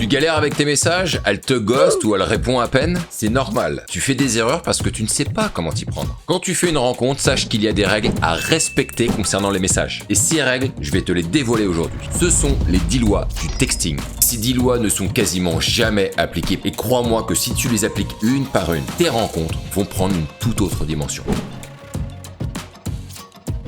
Tu galères avec tes messages, elle te ghost ou elle répond à peine, c'est normal. Tu fais des erreurs parce que tu ne sais pas comment t'y prendre. Quand tu fais une rencontre, sache qu'il y a des règles à respecter concernant les messages. Et ces règles, je vais te les dévoiler aujourd'hui. Ce sont les 10 lois du texting. Ces 10 lois ne sont quasiment jamais appliquées et crois-moi que si tu les appliques une par une, tes rencontres vont prendre une toute autre dimension.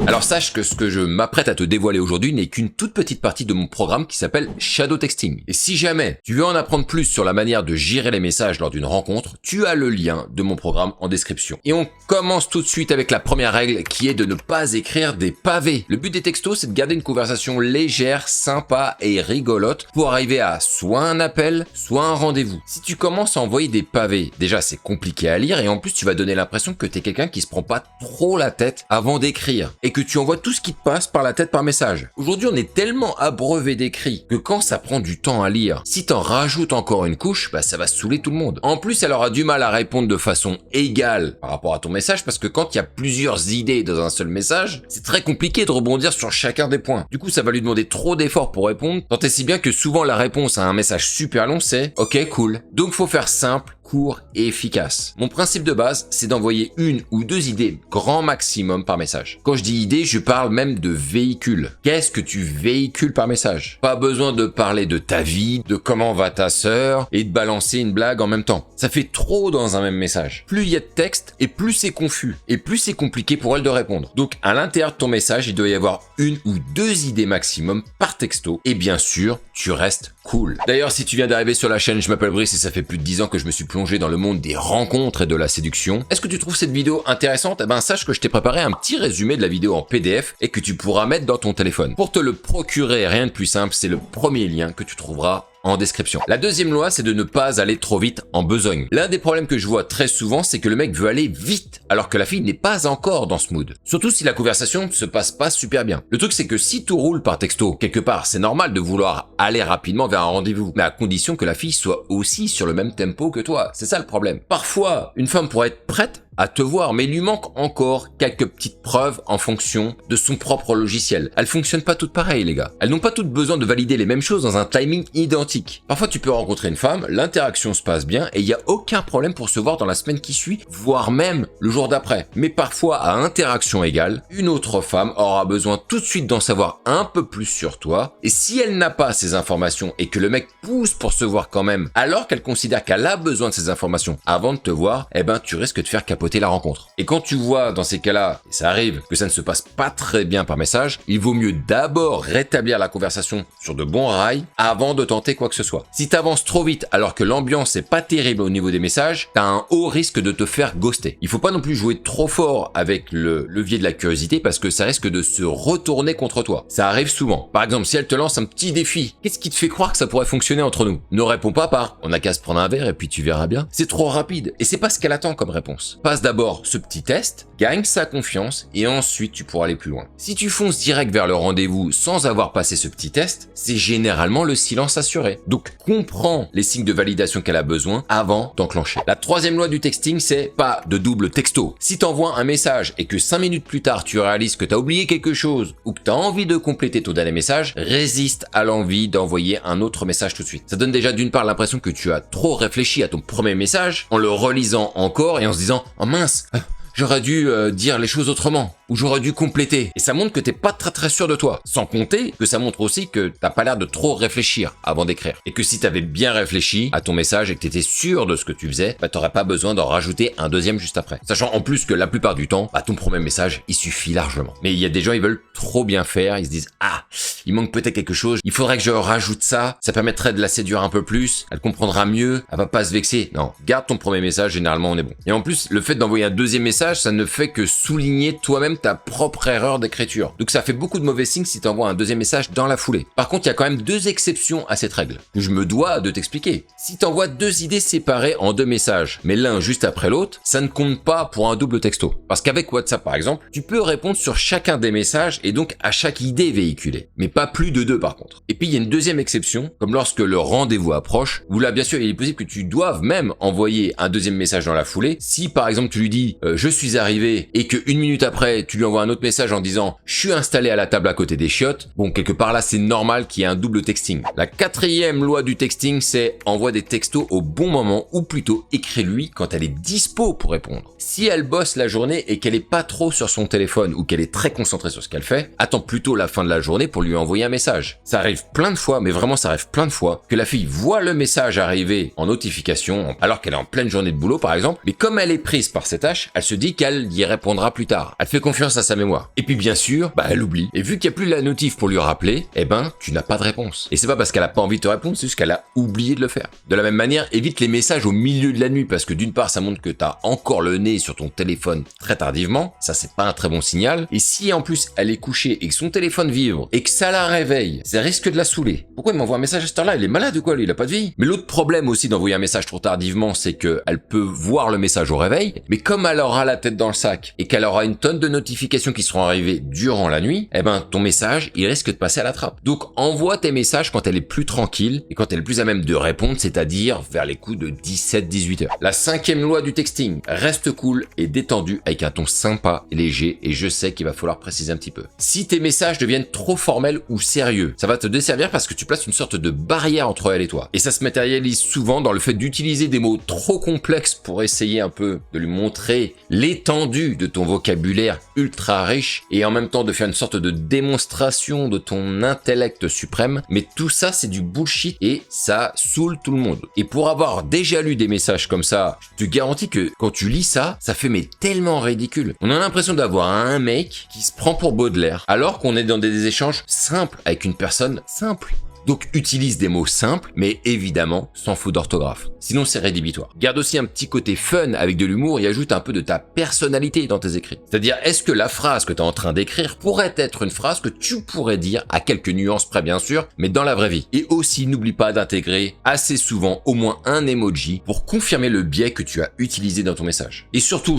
Alors sache que ce que je m'apprête à te dévoiler aujourd'hui n'est qu'une toute petite partie de mon programme qui s'appelle Shadow Texting. Et si jamais tu veux en apprendre plus sur la manière de gérer les messages lors d'une rencontre, tu as le lien de mon programme en description. Et on commence tout de suite avec la première règle qui est de ne pas écrire des pavés. Le but des textos, c'est de garder une conversation légère, sympa et rigolote pour arriver à soit un appel, soit un rendez-vous. Si tu commences à envoyer des pavés, déjà c'est compliqué à lire et en plus tu vas donner l'impression que t'es quelqu'un qui se prend pas trop la tête avant d'écrire et que tu envoies tout ce qui te passe par la tête par message. Aujourd'hui, on est tellement abreuvé d'écrits que quand ça prend du temps à lire, si t'en rajoutes encore une couche, ça va saouler tout le monde. En plus, elle aura du mal à répondre de façon égale par rapport à ton message parce que quand il y a plusieurs idées dans un seul message, c'est très compliqué de rebondir sur chacun des points. Du coup, ça va lui demander trop d'efforts pour répondre, tant et si bien que souvent la réponse à un message super long, c'est « Ok, cool ». Donc, faut faire simple, court et efficace. Mon principe de base, c'est d'envoyer une ou deux idées grand maximum par message. Quand je dis idée, je parle même de véhicule. Qu'est-ce que tu véhicules par message? Pas besoin de parler de ta vie, de comment va ta sœur et de balancer une blague en même temps. Ça fait trop dans un même message. Plus il y a de texte et plus c'est confus et plus c'est compliqué pour elle de répondre. Donc à l'intérieur de ton message, il doit y avoir une ou deux idées maximum par texto et bien sûr, tu restes cool. D'ailleurs, si tu viens d'arriver sur la chaîne, je m'appelle Brice et ça fait plus de 10 ans que je me suis plongé dans le monde des rencontres et de la séduction. Est-ce que tu trouves cette vidéo intéressante? Sache que je t'ai préparé un petit résumé de la vidéo en PDF et que tu pourras mettre dans ton téléphone. Pour te le procurer, rien de plus simple, c'est le premier lien que tu trouveras en description. La deuxième loi, c'est de ne pas aller trop vite en besogne. L'un des problèmes que je vois très souvent, c'est que le mec veut aller vite, alors que la fille n'est pas encore dans ce mood. Surtout si la conversation ne se passe pas super bien. Le truc, c'est que si tout roule par texto, quelque part, c'est normal de vouloir aller rapidement vers un rendez-vous, mais à condition que la fille soit aussi sur le même tempo que toi. C'est ça le problème. Parfois, une femme pourrait être prête à te voir, mais il lui manque encore quelques petites preuves en fonction de son propre logiciel. Elles fonctionnent pas toutes pareilles, les gars. Elles n'ont pas toutes besoin de valider les mêmes choses dans un timing identique. Parfois, tu peux rencontrer une femme, l'interaction se passe bien et il n'y a aucun problème pour se voir dans la semaine qui suit, voire même le jour d'après. Mais parfois, à interaction égale, une autre femme aura besoin tout de suite d'en savoir un peu plus sur toi. Et si elle n'a pas ces informations et que le mec pousse pour se voir quand même, alors qu'elle considère qu'elle a besoin de ces informations avant de te voir, tu risques de faire capoter la rencontre. Et quand tu vois dans ces cas-là, et ça arrive, que ça ne se passe pas très bien par message, il vaut mieux d'abord rétablir la conversation sur de bons rails avant de tenter quoi que ce soit. Si t'avances trop vite alors que l'ambiance est pas terrible au niveau des messages, t'as un haut risque de te faire ghoster. Il faut pas non plus jouer trop fort avec le levier de la curiosité parce que ça risque de se retourner contre toi. Ça arrive souvent. Par exemple, si elle te lance un petit défi, qu'est-ce qui te fait croire que ça pourrait fonctionner entre nous? Ne réponds pas par « on n'a qu'à se prendre un verre et puis tu verras bien ». C'est trop rapide et c'est pas ce qu'elle attend comme réponse. Passe d'abord ce petit test, gagne sa confiance et ensuite tu pourras aller plus loin. Si tu fonces direct vers le rendez-vous sans avoir passé ce petit test, c'est généralement le silence assuré. Donc comprends les signes de validation qu'elle a besoin avant d'enclencher. La troisième loi du texting, c'est pas de double texto. Si t'envoies un message et que 5 minutes plus tard tu réalises que t'as oublié quelque chose ou que t'as envie de compléter ton dernier message, résiste à l'envie d'envoyer un autre message tout de suite. Ça donne déjà d'une part l'impression que tu as trop réfléchi à ton premier message en le relisant encore et en se disant « Oh mince, j'aurais dû dire les choses autrement ». ou j'aurais dû compléter. Et ça montre que t'es pas très sûr de toi. Sans compter que ça montre aussi que t'as pas l'air de trop réfléchir avant d'écrire. Et que si t'avais bien réfléchi à ton message et que t'étais sûr de ce que tu faisais, t'aurais pas besoin d'en rajouter un deuxième juste après. Sachant en plus que la plupart du temps, ton premier message, il suffit largement. Mais il y a des gens, ils veulent trop bien faire, ils se disent, ah, il manque peut-être quelque chose, il faudrait que je rajoute ça permettrait de la séduire un peu plus, elle comprendra mieux, elle va pas se vexer. Non, garde ton premier message, généralement on est bon. Et en plus, le fait d'envoyer un deuxième message, ça ne fait que souligner toi-même ta propre erreur d'écriture. Donc ça fait beaucoup de mauvais signes si tu envoies un deuxième message dans la foulée. Par contre, il y a quand même deux exceptions à cette règle, que je me dois de t'expliquer. Si tu envoies deux idées séparées en deux messages, mais l'un juste après l'autre, ça ne compte pas pour un double texto. Parce qu'avec WhatsApp par exemple, tu peux répondre sur chacun des messages et donc à chaque idée véhiculée. Mais pas plus de deux par contre. Et puis il y a une deuxième exception, comme lorsque le rendez-vous approche, où là bien sûr il est possible que tu doives même envoyer un deuxième message dans la foulée. Si par exemple tu lui dis je suis arrivé et que une minute après tu lui envoies un autre message en disant « Je suis installé à la table à côté des chiottes », bon, quelque part là, c'est normal qu'il y ait un double texting. La quatrième loi du texting, c'est envoie des textos au bon moment, ou plutôt écris-lui quand elle est dispo pour répondre. Si elle bosse la journée et qu'elle est pas trop sur son téléphone ou qu'elle est très concentrée sur ce qu'elle fait, attends plutôt la fin de la journée pour lui envoyer un message. Ça arrive plein de fois, mais vraiment ça arrive plein de fois, que la fille voit le message arriver en notification, alors qu'elle est en pleine journée de boulot par exemple, mais comme elle est prise par ses tâches, elle se dit qu'elle y répondra plus tard. Elle fait confiance à sa mémoire. Et puis bien sûr, elle oublie. Et vu qu'il n'y a plus la notif pour lui rappeler, tu n'as pas de réponse. Et c'est pas parce qu'elle a pas envie de te répondre, c'est juste qu'elle a oublié de le faire. De la même manière, évite les messages au milieu de la nuit, parce que d'une part, ça montre que t'as encore le nez sur ton téléphone très tardivement, ça c'est pas un très bon signal. Et si en plus elle est couchée et que son téléphone vibre et que ça la réveille, ça risque de la saouler. Pourquoi il m'envoie un message à cette heure-là? Il est malade ou quoi lui? Il a pas de vie? Mais l'autre problème aussi d'envoyer un message trop tardivement, c'est que elle peut voir le message au réveil, mais comme elle aura la tête dans le sac et qu'elle aura une tonne de notifications qui seront arrivées durant la nuit, ton message, il risque de passer à la trappe. Donc envoie tes messages quand elle est plus tranquille et quand elle est plus à même de répondre, c'est-à-dire vers les coups de 17-18 heures. La cinquième loi du texting, reste cool et détendu avec un ton sympa et léger, et je sais qu'il va falloir préciser un petit peu. Si tes messages deviennent trop formels ou sérieux, ça va te desservir parce que tu places une sorte de barrière entre elle et toi. Et ça se matérialise souvent dans le fait d'utiliser des mots trop complexes pour essayer un peu de lui montrer l'étendue de ton vocabulaire ultra riche et en même temps de faire une sorte de démonstration de ton intellect suprême. Mais tout ça, c'est du bullshit et ça saoule tout le monde. Et pour avoir déjà lu des messages comme ça, je te garantis que quand tu lis ça, ça fait mais tellement ridicule. On a l'impression d'avoir un mec qui se prend pour Baudelaire alors qu'on est dans des échanges simples avec une personne simple. Donc utilise des mots simples, mais évidemment sans faute d'orthographe. Sinon c'est rédhibitoire. Garde aussi un petit côté fun avec de l'humour et ajoute un peu de ta personnalité dans tes écrits. C'est-à-dire, est-ce que la phrase que tu es en train d'écrire pourrait être une phrase que tu pourrais dire, à quelques nuances près bien sûr, mais dans la vraie vie. Et aussi, n'oublie pas d'intégrer assez souvent au moins un emoji pour confirmer le biais que tu as utilisé dans ton message. Et surtout,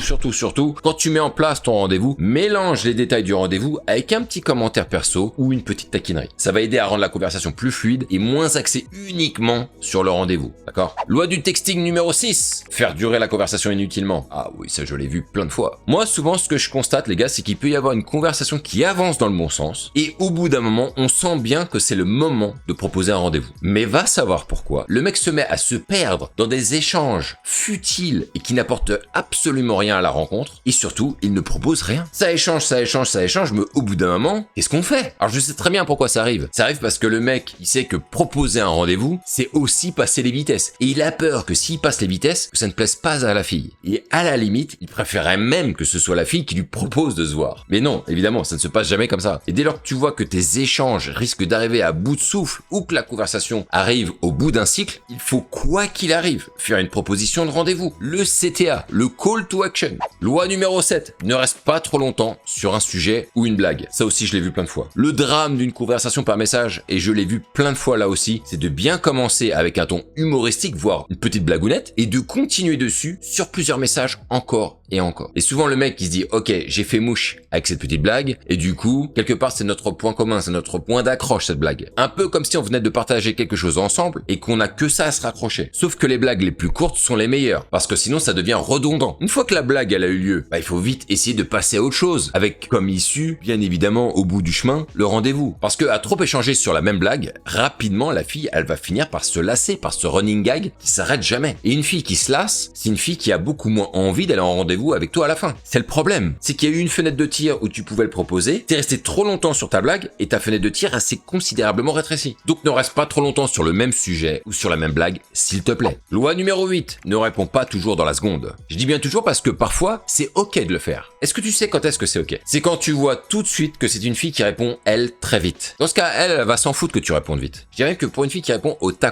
quand tu mets en place ton rendez-vous, mélange les détails du rendez-vous avec un petit commentaire perso ou une petite taquinerie. Ça va aider à rendre la conversation plus fluide et moins axé uniquement sur le rendez-vous, d'accord? Loi du texting numéro 6, faire durer la conversation inutilement. Ah oui, ça je l'ai vu plein de fois. Moi, souvent, ce que je constate, les gars, c'est qu'il peut y avoir une conversation qui avance dans le bon sens, et au bout d'un moment, on sent bien que c'est le moment de proposer un rendez-vous. Mais va savoir pourquoi, le mec se met à se perdre dans des échanges futiles et qui n'apportent absolument rien à la rencontre, et surtout, il ne propose rien. Ça échange, mais au bout d'un moment, qu'est-ce qu'on fait? Alors je sais très bien pourquoi ça arrive. Ça arrive parce que le mec, il sait que proposer un rendez-vous, c'est aussi passer les vitesses. Et il a peur que s'il passe les vitesses, que ça ne plaise pas à la fille. Et à la limite, il préférerait même que ce soit la fille qui lui propose de se voir. Mais non, évidemment, ça ne se passe jamais comme ça. Et dès lors que tu vois que tes échanges risquent d'arriver à bout de souffle ou que la conversation arrive au bout d'un cycle, il faut quoi qu'il arrive faire une proposition de rendez-vous. Le CTA, le call to action. Loi numéro 7, ne reste pas trop longtemps sur un sujet ou une blague. Ça aussi, je l'ai vu plein de fois. Le drame d'une conversation par message, et je l'ai vu plein de fois là aussi, c'est de bien commencer avec un ton humoristique, voire une petite blagounette, et de continuer dessus sur plusieurs messages encore et encore. Et souvent le mec qui se dit ok, j'ai fait mouche avec cette petite blague, et du coup quelque part c'est notre point commun, c'est notre point d'accroche cette blague. Un peu comme si on venait de partager quelque chose ensemble et qu'on a que ça à se raccrocher. Sauf que les blagues les plus courtes sont les meilleures, parce que sinon ça devient redondant. Une fois que la blague elle a eu lieu, il faut vite essayer de passer à autre chose, avec comme issue bien évidemment au bout du chemin le rendez-vous. Parce que à trop échanger sur la même blague, rapidement la fille elle va finir par se lasser par ce running gag qui s'arrête jamais. Et une fille qui se lasse, c'est une fille qui a beaucoup moins envie d'aller en rendez-vous avec toi à la fin. C'est le problème, c'est qu'il y a eu une fenêtre de tir où tu pouvais le proposer, t'es resté trop longtemps sur ta blague et ta fenêtre de tir s'est considérablement rétrécie. Donc ne reste pas trop longtemps sur le même sujet ou sur la même blague, s'il te plaît. Loi numéro 8, ne réponds pas toujours dans la seconde. Je dis bien toujours parce que parfois, c'est ok de le faire. Est-ce que tu sais quand est-ce que c'est ok? C'est quand tu vois tout de suite que c'est une fille qui répond, elle, très vite. Dans ce cas, elle va s'en foutre que tu répondes vite. Je dirais que pour une fille qui répond au tac,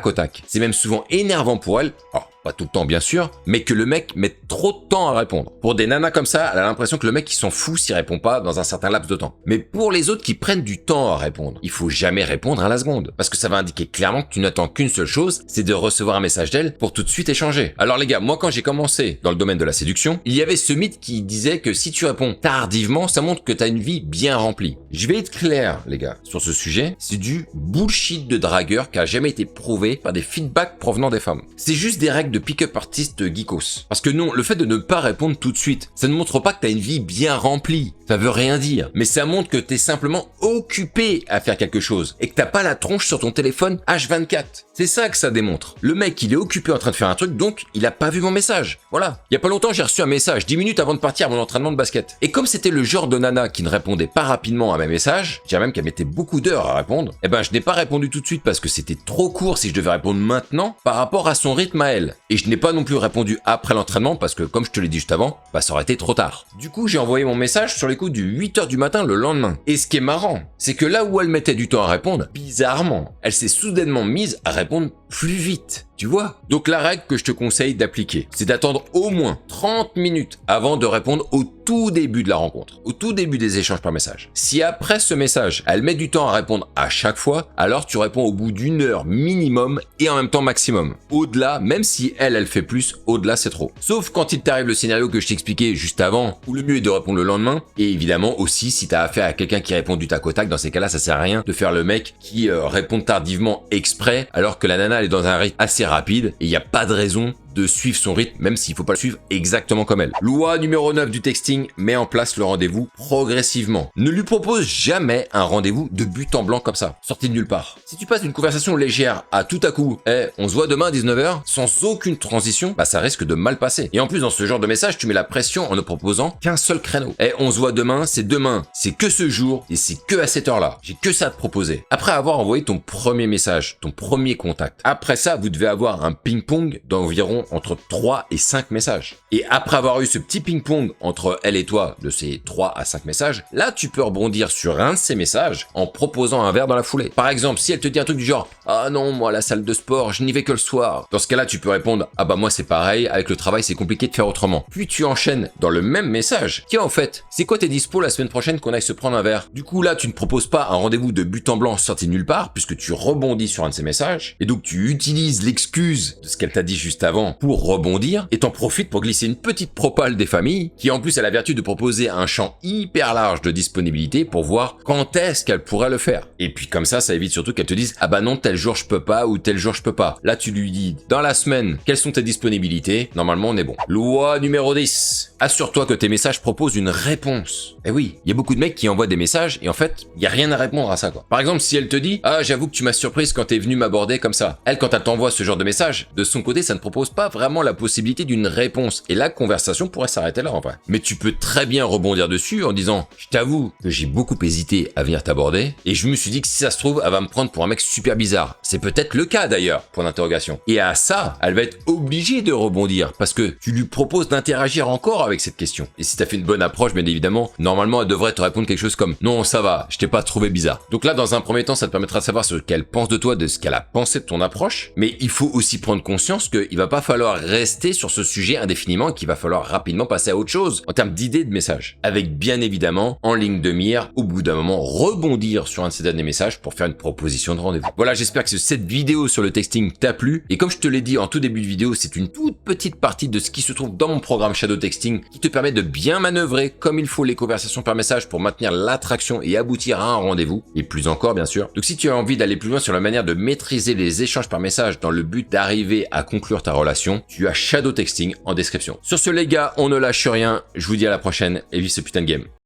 c'est même souvent énervant pour elle. Alors, pas tout le temps bien sûr, mais que le mec mette trop de temps à répondre. Pour des nanas comme ça, elle a l'impression que le mec il s'en fout s'il répond pas dans un certain laps de temps. Mais pour les autres qui prennent du temps à répondre, il faut jamais répondre à la seconde. Parce que ça va indiquer clairement que tu n'attends qu'une seule chose, c'est de recevoir un message d'elle pour tout de suite échanger. Alors les gars, moi quand j'ai commencé dans le domaine de la séduction, il y avait ce mythe qui disait que si tu réponds tardivement, ça montre que t'as une vie bien remplie. Je vais être clair les gars, sur ce sujet, c'est du bullshit de dragueur qui a jamais été prouvé par des feedbacks provenant des femmes. C'est juste des règles de de pick-up artist geekos. Parce que non, le fait de ne pas répondre tout de suite, ça ne montre pas que t'as une vie bien remplie. Ça veut rien dire. Mais ça montre que t'es simplement occupé à faire quelque chose et que t'as pas la tronche sur ton téléphone H24. C'est ça que ça démontre. Le mec, il est occupé en train de faire un truc, donc il a pas vu mon message. Voilà. Il y a pas longtemps, j'ai reçu un message 10 minutes avant de partir à mon entraînement de basket. Et comme c'était le genre de nana qui ne répondait pas rapidement à mes messages, je dirais même qu'elle mettait beaucoup d'heures à répondre, eh ben je n'ai pas répondu tout de suite parce que c'était trop court si je devais répondre maintenant par rapport à son rythme à elle. Et je n'ai pas non plus répondu après l'entraînement parce que comme je te l'ai dit juste avant, bah ça aurait été trop tard. Du coup, j'ai envoyé mon message sur les coups du 8h du matin le lendemain. Et ce qui est marrant, c'est que là où elle mettait du temps à répondre, bizarrement, elle s'est soudainement mise à répondre plus vite. Tu vois? Donc la règle que je te conseille d'appliquer, c'est d'attendre au moins 30 minutes avant de répondre au tout début de la rencontre, au tout début des échanges par message. Si après ce message, elle met du temps à répondre à chaque fois, alors tu réponds au bout d'une heure minimum et en même temps maximum. Au-delà, même si elle fait plus, au-delà c'est trop. Sauf quand il t'arrive le scénario que je t'expliquais juste avant, où le mieux est de répondre le lendemain, et évidemment aussi si t'as affaire à quelqu'un qui répond du tac au tac, dans ces cas-là ça sert à rien de faire le mec qui répond tardivement exprès, alors que la nana elle est dans un rythme assez rapide et il n'y a pas de raison de suivre son rythme, même s'il faut pas le suivre exactement comme elle. Loi numéro 9 du texting, met en place le rendez-vous progressivement. Ne lui propose jamais un rendez-vous de but en blanc comme ça, sorti de nulle part. Si tu passes d'une conversation légère à tout à coup, on se voit demain à 19h, sans aucune transition, bah ça risque de mal passer. Et en plus, dans ce genre de message, tu mets la pression en ne proposant qu'un seul créneau. On se voit demain, c'est que ce jour, et c'est que à cette heure-là. J'ai que ça à te proposer. Après avoir envoyé ton premier message, ton premier contact, après ça, vous devez avoir un ping-pong d'environ entre 3 et 5 messages. Et après avoir eu ce petit ping-pong entre elle et toi de ces 3 à 5 messages, là tu peux rebondir sur un de ces messages en proposant un verre dans la foulée. Par exemple, si elle te dit un truc du genre « Ah non, moi la salle de sport, je n'y vais que le soir », dans ce cas-là tu peux répondre « Ah bah moi c'est pareil, avec le travail c'est compliqué de faire autrement ». Puis tu enchaînes dans le même message. Tiens en fait, c'est quoi tes dispo la semaine prochaine qu'on aille se prendre un verre? Du coup là tu ne proposes pas un rendez-vous de but en blanc sorti de nulle part puisque tu rebondis sur un de ces messages et donc tu utilises l'excuse de ce qu'elle t'a dit juste avant pour rebondir et t'en profites pour glisser une petite propale des familles qui en plus a la vertu de proposer un champ hyper large de disponibilité pour voir quand est-ce qu'elle pourrait le faire. Et puis comme ça évite surtout qu'elle te dise « Ah bah non, tel jour je peux pas ou tel jour je peux pas ». Là tu lui dis dans la semaine quelles sont tes disponibilités, normalement on est bon. Loi numéro 10. Assure-toi que tes messages proposent une réponse. Eh oui, il y a beaucoup de mecs qui envoient des messages et en fait, il y a rien à répondre à ça quoi. Par exemple, si elle te dit « Ah, j'avoue que tu m'as surprise quand t'es venu m'aborder comme ça ». Elle, quand elle t'envoie ce genre de message, de son côté, ça ne propose pas vraiment la possibilité d'une réponse et la conversation pourrait s'arrêter là en vrai. Mais tu peux très bien rebondir dessus en disant « Je t'avoue que j'ai beaucoup hésité à venir t'aborder et je me suis dit que si ça se trouve, elle va me prendre pour un mec super bizarre. C'est peut-être le cas d'ailleurs, point d'interrogation. » Et à ça, elle va être obligée de rebondir parce que tu lui proposes d'interagir encore avec cette question. Et si t'as fait une bonne approche, bien évidemment, normalement elle devrait te répondre quelque chose comme « Non, ça va, je t'ai pas trouvé bizarre. » Donc là, dans un premier temps, ça te permettra de savoir ce qu'elle pense de toi, de ce qu'elle a pensé de ton approche, mais il faut aussi prendre conscience qu'il va pas falloir rester sur ce sujet indéfiniment et qu'il va falloir rapidement passer à autre chose en termes d'idées de messages. Avec bien évidemment, en ligne de mire, au bout d'un moment, rebondir sur un de ces derniers messages pour faire une proposition de rendez-vous. Voilà, j'espère que cette vidéo sur le texting t'a plu et comme je te l'ai dit en tout début de vidéo, c'est une toute petite partie de ce qui se trouve dans mon programme Shadow Texting qui te permet de bien manœuvrer comme il faut les conversations par message pour maintenir l'attraction et aboutir à un rendez-vous, et plus encore bien sûr. Donc si tu as envie d'aller plus loin sur la manière de maîtriser les échanges par message dans le but d'arriver à conclure ta relation, tu as Shadow Texting en description. Sur ce les gars, on ne lâche rien, je vous dis à la prochaine et vive ce putain de game.